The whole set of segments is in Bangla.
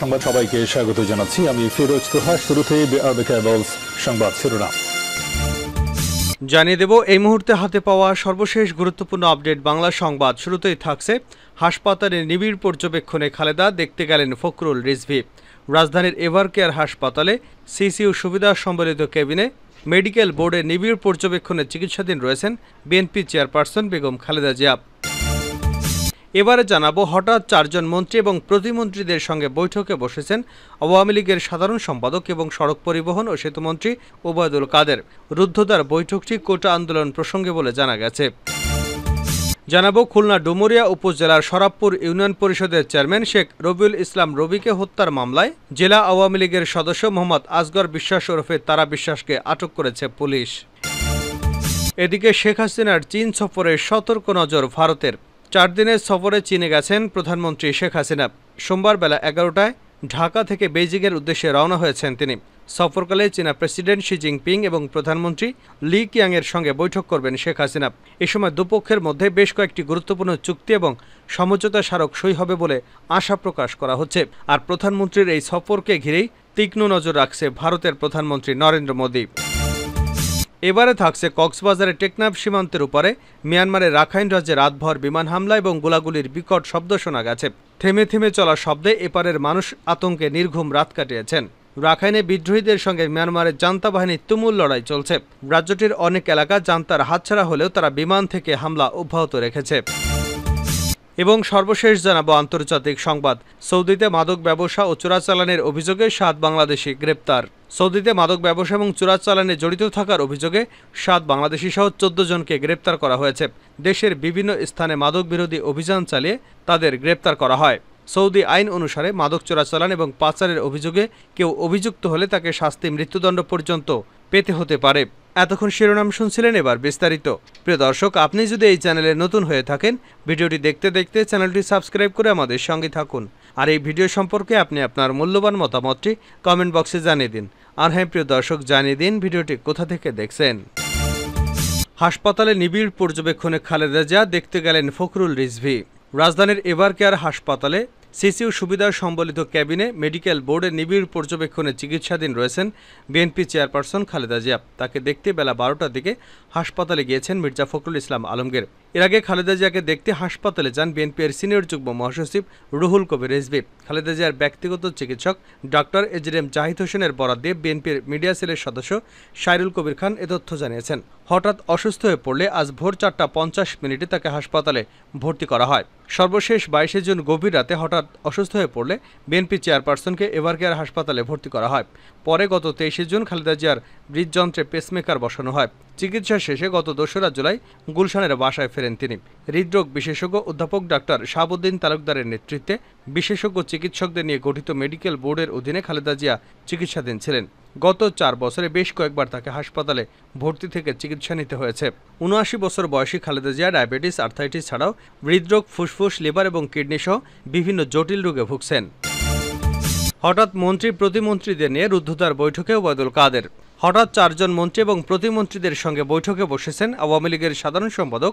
সংবাদ সবাইকে স্বাগত জানাচ্ছি। আমি ফিরোজ তোহা। শুরুতে সংবাদ শিরোনাম জানিয়ে দেব এই মুহূর্তে হাতে পাওয়া সর্বশেষ গুরুত্বপূর্ণ আপডেট বাংলা সংবাদ। শুরুতেই থাকছে হাসপাতালে নিবিড় পর্যবেক্ষণে খালেদা দেখতে গেলেন ফখরুল রিজভী। রাজধানীর এভারকেয়ার হাসপাতালে সিসিইউ সুবিধা সম্বলিত কেবিনে মেডিকেল বোর্ডে নিবিড় পর্যবেক্ষণে চিকিৎসাধীন রয়েছেন বিএনপি চেয়ারপারসন বেগম খালেদা জিয়া। এবারে জানাবো, হঠাৎ 4 জন মন্ত্রী এবং প্রতিমন্ত্রীদের সঙ্গে বৈঠকে বসেছেন আওয়ামী লীগের সাধারণ সম্পাদক এবং সড়ক পরিবহন ও সেতুমন্ত্রী ওবায়দুল কাদের। রুদ্ধদ্বার বৈঠকটি কোটা আন্দোলন প্রসঙ্গে বলে জানা গেছে। জানাবো, খুলনা ডুমুরিয়া উপজেলার শরাবপুর ইউনিয়ন পরিষদের চেয়ারম্যান শেখ রবিউল ইসলাম রবিকে হত্যার মামলায় জেলা আওয়ামী লীগের সদস্য মোহাম্মদ আসগর বিশ্বাস ওরফে তারা বিশ্বাসকে আটক করেছে পুলিশ। এদিকে শেখ হাসিনার চীন সফরে সতর্ক নজর ভারতের। 4 দিনের সফরে চীনে গেছেন প্রধানমন্ত্রী শেখ হাসিনা। সোমবার বেলা 11টায় ঢাকা থেকে বেইজিংয়ের উদ্দেশ্যে রওনা হয়েছেন তিনি। সফরকালে চীনা প্রেসিডেন্ট শি জিনপিং এবং প্রধানমন্ত্রী লি কিয়াংয়ের সঙ্গে বৈঠক করবেন শেখ হাসিনা। এ সময় দুপক্ষের মধ্যে বেশ কয়েকটি গুরুত্বপূর্ণ চুক্তি এবং সমঝোতা স্মারক সই হবে বলে আশা প্রকাশ করা হচ্ছে। আর প্রধানমন্ত্রীর এই সফরকে ঘিরেই তীক্ষ্ণ নজর রাখছে ভারতের প্রধানমন্ত্রী নরেন্দ্র মোদী। এবারে থাকছে কক্সবাজারের টেকনাফ সীমান্তের উপরে মিয়ানমারের রাখাইন রাজ্যে রাতভর বিমান হামলা এবং গোলাগুলির বিকট শব্দ শোনা গেছে। থেমে থেমে চলা শব্দে এপারের মানুষ আতঙ্কে নির্ঘুম রাত কাটিয়েছেন। রাখাইনে বিদ্রোহীদের সঙ্গে মিয়ানমারের জান্তা বাহিনীর তুমুল লড়াই চলছে। রাজ্যটির অনেক এলাকা জান্তার হাতছাড়া হলেও তারা বিমান থেকে হামলা অব্যাহত রেখেছে। এবং সর্বশেষ জানাবো আন্তর্জাতিক সংবাদ। সৌদিতে মাদক ব্যবসা ও চোরাচালানের অভিযোগে 7 বাংলাদেশি গ্রেপ্তার। সৌদিতে মাদক ব্যবসা এবং চোরাচালানে জড়িত থাকার অভিযোগে 7 বাংলাদেশি সহ 14 জনকে গ্রেপ্তার করা হয়েছে। দেশের বিভিন্ন স্থানে মাদক বিরোধী অভিযান চালিয়ে তাদের গ্রেপ্তার করা হয়। সৌদি আইন অনুসারে মাদক চোরাচালান এবং পাচারের অভিযোগে কেউ অভিযুক্ত হলে তাকে শাস্তি মৃত্যুদণ্ড পর্যন্ত পেতে হতে পারে। এতক্ষণ শিরোনাম শুনছিলেন, এবার বিস্তারিত। প্রিয় দর্শক, আপনি যদি এই চ্যানেলে নতুন হয়ে থাকেন, ভিডিওটি দেখতে দেখতে চ্যানেলটি সাবস্ক্রাইব করে আমাদের সঙ্গে থাকুন। আর এই ভিডিও সম্পর্কে আপনি আপনার মূল্যবান মতামতটি কমেন্ট বক্সে জানিয়ে দিন। আর হ্যাঁ প্রিয় দর্শক, জানিয়ে দিন ভিডিওটি কোথা থেকে দেখছেন। হাসপাতালে নিবিড় পর্যবেক্ষণে খালেদা জিয়া দেখতে গেলেন ফখরুল রিজভী। রাজধানীর এভারকেয়ার হাসপাতালে সিসিইউ সুবিধা সম্বলিত ক্যাবিনে মেডিকেল বোর্ডে নিবিড় পর্যবেক্ষণে চিকিৎসাধীন রয়েছেন বিএনপি চেয়ারপারসন খালেদা জিয়া। তাকে দেখতে বেলা 12টার দিকে হাসপাতালে গিয়েছেন মির্জা ফখরুল ইসলাম আলমগীর। এর আগে খালেদা জিয়াকে দেখতে হাসপাতালে যান বিএনপির সিনিয়র যুগ্ম মহাসচিব রুহুল কবির রিজভী। খালেদা জিয়ার ব্যক্তিগত চিকিৎসক ডক্টর এজএম জাহিদ হোসেনের বরাত দিয়ে বিএনপির মিডিয়া সেলের সদস্য সাইরুল কবির খান এ তথ্য জানিয়েছেন। হঠাৎ অসুস্থ হয়ে পড়লে আজ ভোর 4:50 তাকে হাসপাতালে ভর্তি করা হয়। সর্বশেষ 22 জুন গভীর রাতে হঠাৎ অসুস্থ হয়ে পড়লে বিএনপি চেয়ারপারসনকে এভারকেয়ার হাসপাতালে ভর্তি করা হয়। পরে গত 23 জুন খালেদা জিয়ার হৃদযন্ত্রে পেসমেকার বসানো হয়। চিকিৎসা শেষে গত 2রা জুলাই গুলশানের বাসায় ফেরেন তিনি। হৃদরোগ বিশেষজ্ঞ অধ্যাপক ডাক্তার শাহাবুদ্দিন তালুকদারের নেতৃত্বে বিশেষজ্ঞ চিকিৎসকদের নিয়ে গঠিত মেডিকেল বোর্ডের অধীনে খালেদা জিয়া চিকিৎসাধীন ছিলেন। গত 4 বছরে বেশ কয়েকবার তাকে হাসপাতালে ভর্তি থেকে চিকিৎসা নিতে হয়েছে। 79 বছর বয়সী খালেদা জিয়া ডায়াবেটিস, আর্থাইটিস ছাড়াও হৃদরোগ, ফুসফুস, লিভার এবং কিডনি সহ বিভিন্ন জটিল রোগে ভুগছেন। হঠাৎ মন্ত্রী প্রতিমন্ত্রীদের নিয়ে রুদ্ধদ্বার বৈঠকে ওবায়দুল কাদের। হঠাৎ 4 জন মন্ত্রী এবং প্রতিমন্ত্রীদের সঙ্গে বৈঠকে বসেছেন আওয়ামী লীগের সাধারণ সম্পাদক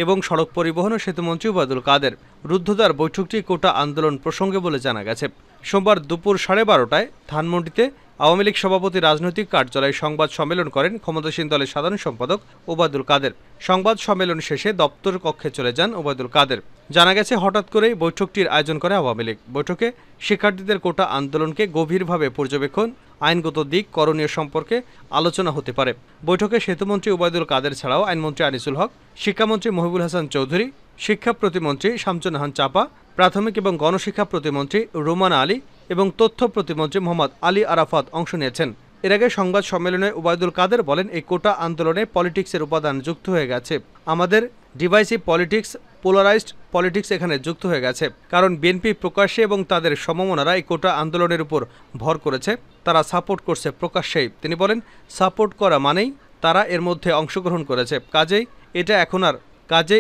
এবং সড়ক পরিবহন ও সেতুমন্ত্রী ওবায়দুল কাদের। রুদ্ধদ্বার বৈঠকটি কোটা আন্দোলন প্রসঙ্গে বলে জানা গেছে। সোমবার দুপুর 12:30টায় ধানমন্ডিতে আওয়ামী লীগ সভাপতি রাজনৈতিক কার্যালয়ে সংবাদ সম্মেলন করেন ক্ষমতাসীন দলের সাধারণ সম্পাদক ওবায়দুল কাদের। সংবাদ সম্মেলন শেষে দপ্তর কক্ষে চলে যান ওবায়দুল কাদের। জানা গেছে, হঠাৎ করেই বৈঠকটির আয়োজন করে আওয়ামী লীগ। বৈঠকে শিক্ষার্থীদের কোটা আন্দোলনকে গভীরভাবে পর্যবেক্ষণ, আইনগত দিক, করণীয় সম্পর্কে আলোচনা হতে পারে। বৈঠকে সেতুমন্ত্রী ওবায়দুল কাদের ছাড়াও আইনমন্ত্রী আনিসুল হক, শিক্ষামন্ত্রী মহিবুল হাসান চৌধুরী, শিক্ষা প্রতিমন্ত্রী শামসুন্নাহার চাপা, প্রাথমিক এবং গণশিক্ষা প্রতিমন্ত্রী রুমানা আলী এবং তথ্য প্রতিমন্ত্রী মোহাম্মদ আলী আরাফাত অংশ নিয়েছেন। এর আগে সংবাদ সম্মেলনে ওবায়দুল কাদের বলেন, এই কোটা আন্দোলনে পলিটিক্সের উপাদান যুক্ত হয়ে গেছে। আমাদের ডিভাইসিভ পলিটিক্স, পোলারাইজড পলিটিক্স এখানে যুক্ত হয়ে গেছে। কারণ বিএনপি প্রকাশ্যে এবং তাদের সমমনারা এই কোটা আন্দোলনের উপর ভর করেছে, তারা সাপোর্ট করছে প্রকাশ্যেই। তিনি বলেন, সাপোর্ট করা মানেই তারা এর মধ্যে অংশগ্রহণ করেছে। কাজেই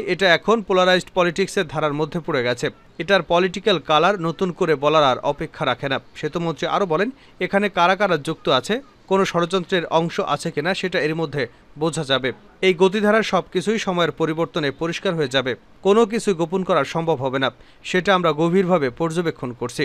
এটা এখন পোলারাইজড পলিটিক্সের ধারার মধ্যে পড়ে গেছে। এটার পলিটিক্যাল কালার নতুন করে বলার আর অপেক্ষা রাখে না। সেতুমন্ত্রী আরও বলেন, এখানে কারা কারা যুক্ত আছে, কোনো ষড়যন্ত্রের অংশ আছে কিনা সেটা এর মধ্যে বোঝা যাবে। এই গতিধারার সবকিছুই সময়ের পরিবর্তনে পরিষ্কার হয়ে যাবে। কোনো কিছু গোপন করা সম্ভব হবে না, সেটা আমরা গভীরভাবে পর্যবেক্ষণ করছি।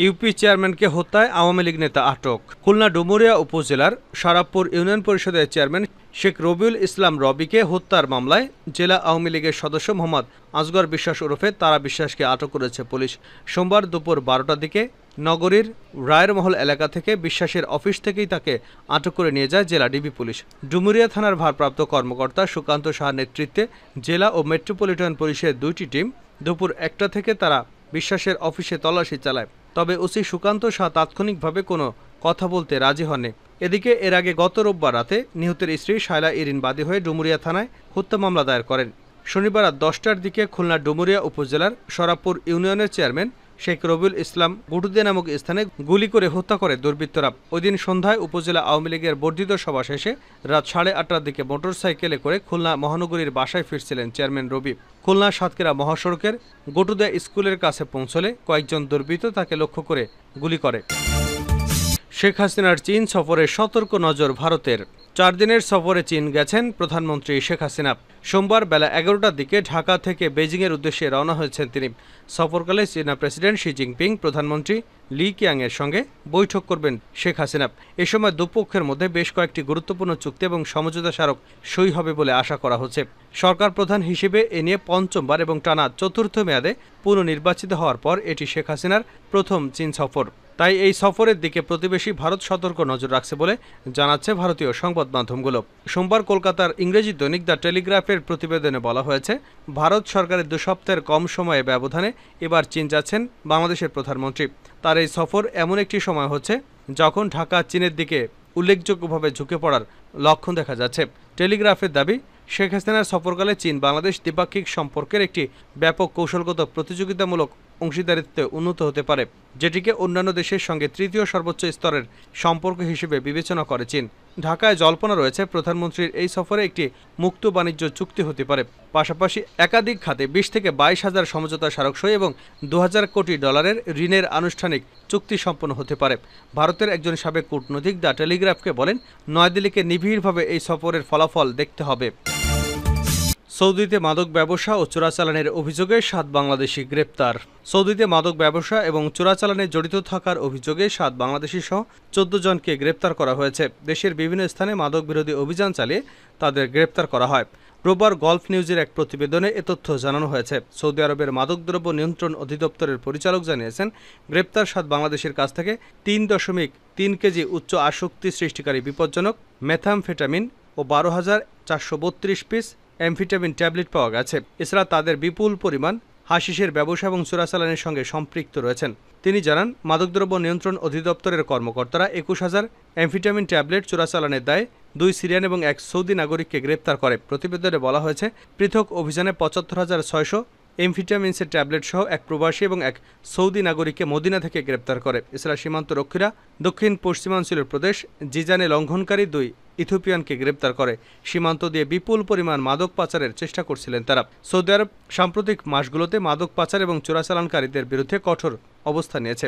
ইউপি চেয়ারম্যানকে হত্যায় আওয়ামী লীগ নেতা আটক। খুলনা ডুমুরিয়া উপজেলার সারাবপুর ইউনিয়ন পরিষদের চেয়ারম্যান শেখ রবিউল ইসলাম রবিকে হত্যার মামলায় জেলা আওয়ামী লীগের সদস্য মোহাম্মদ আজগর বিশ্বাস ওরফে তারা বিশ্বাসকে আটক করেছে পুলিশ। সোমবার দুপুর 12টার দিকে নগরীর রায়ের মহল এলাকা থেকে বিশ্বাসের অফিস থেকেই তাকে আটক করে নিয়ে যায় জেলা ডিবি পুলিশ। ডুমুরিয়া থানার ভারপ্রাপ্ত কর্মকর্তা সুকান্ত সাহার নেতৃত্বে জেলা ও মেট্রোপলিটন পুলিশের 2টি টিম দুপুর 1টা থেকে তারা বিশ্বাসের অফিসে তল্লাশি চালায়। তবে ওসি সুকান্ত সাহা তাৎক্ষণিকভাবে কোনো কথা বলতে রাজি হননি। এদিকে এর আগে গত রোববার রাতে নিহতের স্ত্রী শায়লা ইরিন বাদী হয়ে ডুমুরিয়া থানায় হত্যা মামলা দায়ের করেন। শনিবার রাত 10টার দিকে খুলনা ডুমুরিয়া উপজেলার সরাবপুর ইউনিয়নের চেয়ারম্যান শেখ রবিউল ইসলাম গুটুদিয়া নামক স্থানে গুলি করে হত্যা করে দুর্বৃত্তরা। ওই দিন সন্ধ্যায় উপজেলা আওয়ামী লীগের বর্ধিত সভা শেষে রাত 8:30টার দিকে মোটরসাইকেলে করে খুলনা মহানগরীর বাসায় ফিরছিলেন চেয়ারম্যান রবি। খুলনা সাতক্ষীরা মহাসড়কের গটুদিয়া স্কুলের কাছে পৌঁছলে কয়েকজন দুর্বৃত্ত তাকে লক্ষ্য করে গুলি করে। শেখ হাসিনার চীন সফরে সতর্ক নজর ভারতের। 4 দিনের সফরে চীন গেছেন প্রধানমন্ত্রী শেখ হাসিনা। সোমবার বেলা 11টার দিকে ঢাকা থেকে বেজিংয়ের উদ্দেশ্যে রওনা হয়েছেন তিনি। সফরকালে চীনা প্রেসিডেন্ট শি জিনপিং, প্রধানমন্ত্রী লি কিয়াংয়ের সঙ্গে বৈঠক করবেন শেখ হাসিনা। এ সময় দুপক্ষের মধ্যে বেশ কয়েকটি গুরুত্বপূর্ণ চুক্তি এবং সমঝোতা স্মারক সই হবে বলে আশা করা হচ্ছে। সরকার প্রধান হিসেবে এ নিয়ে পঞ্চমবার এবং টানা চতুর্থ মেয়াদে পুনর্নির্বাচিত হওয়ার পর এটি শেখ হাসিনার প্রথম চীন সফর। তাই এই সফরের দিকে প্রতিবেশী ভারত সতর্ক নজর রাখছে বলে জানাচ্ছে ভারতীয় সংবাদ মাধ্যমগুলো। সোমবার কলকাতার ইংরেজি দৈনিক দ্য টেলিগ্রাফের প্রতিবেদনে বলা হয়েছে, ভারত সরকারের 2 সপ্তাহের কম সময়ে ব্যবধানে এবার চীন যাচ্ছেন বাংলাদেশের প্রধানমন্ত্রী। তার এই সফর এমন একটি সময় হচ্ছে যখন ঢাকা চীনের দিকে উল্লেখযোগ্যভাবে ঝুঁকে পড়ার লক্ষণ দেখা যাচ্ছে। টেলিগ্রাফের দাবি, শেখ হাসিনার সফরকালে চীন বাংলাদেশ দ্বিপাক্ষিক সম্পর্কের একটি ব্যাপক কৌশলগত প্রতিযোগিতামূলক অংশীদারিত্বে উন্নত হতে পারে, যেটিকে অন্যান্য দেশের সঙ্গে তৃতীয় সর্বোচ্চ স্তরের সম্পর্ক হিসেবে বিবেচনা করে চীন। ঢাকায় জল্পনা রয়েছে প্রধানমন্ত্রীর এই সফরে একটি মুক্ত বাণিজ্য চুক্তি হতে পারে। পাশাপাশি একাধিক খাতে 20 থেকে 22,000 সমঝোতা স্মারক সই এবং $2,000 কোটি ঋণের আনুষ্ঠানিক চুক্তি সম্পন্ন হতে পারে। ভারতের একজন সাবেক কূটনৈতিক দ্য টেলিগ্রাফকে বলেন, নয়াদিল্লিকে নিবিড়ভাবে এই সফরের ফলাফল দেখতে হবে। সৌদিতে মাদক ব্যবসা ও চোরাচালানের অভিযোগে 7 বাংলাদেশি গ্রেপ্তার। সৌদিতে মাদক ব্যবসা এবং চোরাচালানে জড়িত থাকার অভিযোগে 7 বাংলাদেশি সহ 14 জনকে গ্রেপ্তার করা হয়েছে। দেশের বিভিন্ন স্থানে মাদক বিরোধী অভিযান চালিয়ে তাদের গ্রেপ্তার করা হয়। রোববার গলফ নিউজের এক প্রতিবেদনে এ তথ্য জানানো হয়েছে। সৌদি আরবের মাদকদ্রব্য নিয়ন্ত্রণ অধিদপ্তরের পরিচালক জানিয়েছেন, গ্রেপ্তার 7 বাংলাদেশের কাছ থেকে 3.3 কেজি উচ্চ আসক্তি সৃষ্টিকারী বিপজ্জনক মেথামফেটামিন ও 12,432 পিস অ্যামফিটামিন ট্যাবলেট পাওয়া গেছে। এছাড়া তাদের বিপুল পরিমাণ হাশিশের ব্যবসা এবং চোরাচালানের সঙ্গে সম্পৃক্ত রয়েছেন। তিনি জানান, মাদকদ্রব্য নিয়ন্ত্রণ অধিদপ্তরের কর্মকর্তারা 21,000 অ্যামফিটামিন ট্যাবলেট চোরাচালানের দায়ে 2 সিরিয়ান এবং 1 সৌদি নাগরিককে গ্রেপ্তার করে। প্রতিবেদনে বলা হয়েছে, পৃথক অভিযানে 75,600 এমফিটামিনসের ট্যাবলেট সহ 1 প্রবাসী এবং 1 সৌদি নাগরিককে মদিনা থেকে গ্রেপ্তার করে। এছাড়া সীমান্ত রক্ষীরা দক্ষিণ পশ্চিমাঞ্চলের প্রদেশ জিজানে লঙ্ঘনকারী 2 ইথিওপিয়ানকে গ্রেপ্তার করে। সীমান্ত দিয়ে বিপুল পরিমাণ মাদক পাচারের চেষ্টা করছিলেন তারা। সৌদি আরব সাম্প্রতিক মাসগুলোতে মাদক পাচার এবং চোরাচালানকারীদের বিরুদ্ধে কঠোর অবস্থান নিয়েছে।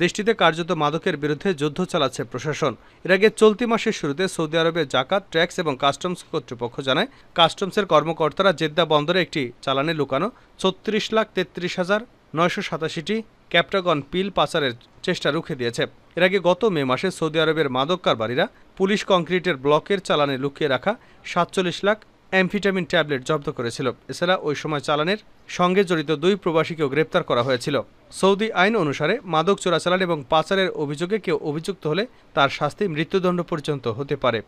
দেশটিতে কার্যত মাদকের বিরুদ্ধে যুদ্ধ চালাচ্ছে প্রশাসন। এর আগে চলতি মাসের শুরুতে সৌদি আরবের জাকাত, ট্যাক্স এবং কাস্টমস কর্তৃপক্ষ জানায়, কাস্টমসের কর্মকর্তারা জেদ্দা বন্দরে একটি চালানে লুকানো 36,33,987টি ক্যাপটাগন পিল পাচারের চেষ্টা রুখে দিয়েছে। এর আগে গত মে মাসে সৌদি আরবের মাদক কারবারিরা পুলিশ কংক্রিটের ব্লকের চালানে লুকিয়ে রাখা 47 লাখ অ্যামফিটামিন ট্যাবলেট জব্দ করেছিল। এছাড়া ওই সময় চালানের সঙ্গে জড়িত 2 প্রবাসীকেও গ্রেপ্তার করা হয়েছিল। সৌদি আইন অনুসারে মাদক চোরাচালান এবং পাচারের অভিযোগে কেউ অভিযুক্ত হলে তার শাস্তি মৃত্যুদণ্ড পর্যন্ত হতে পারে।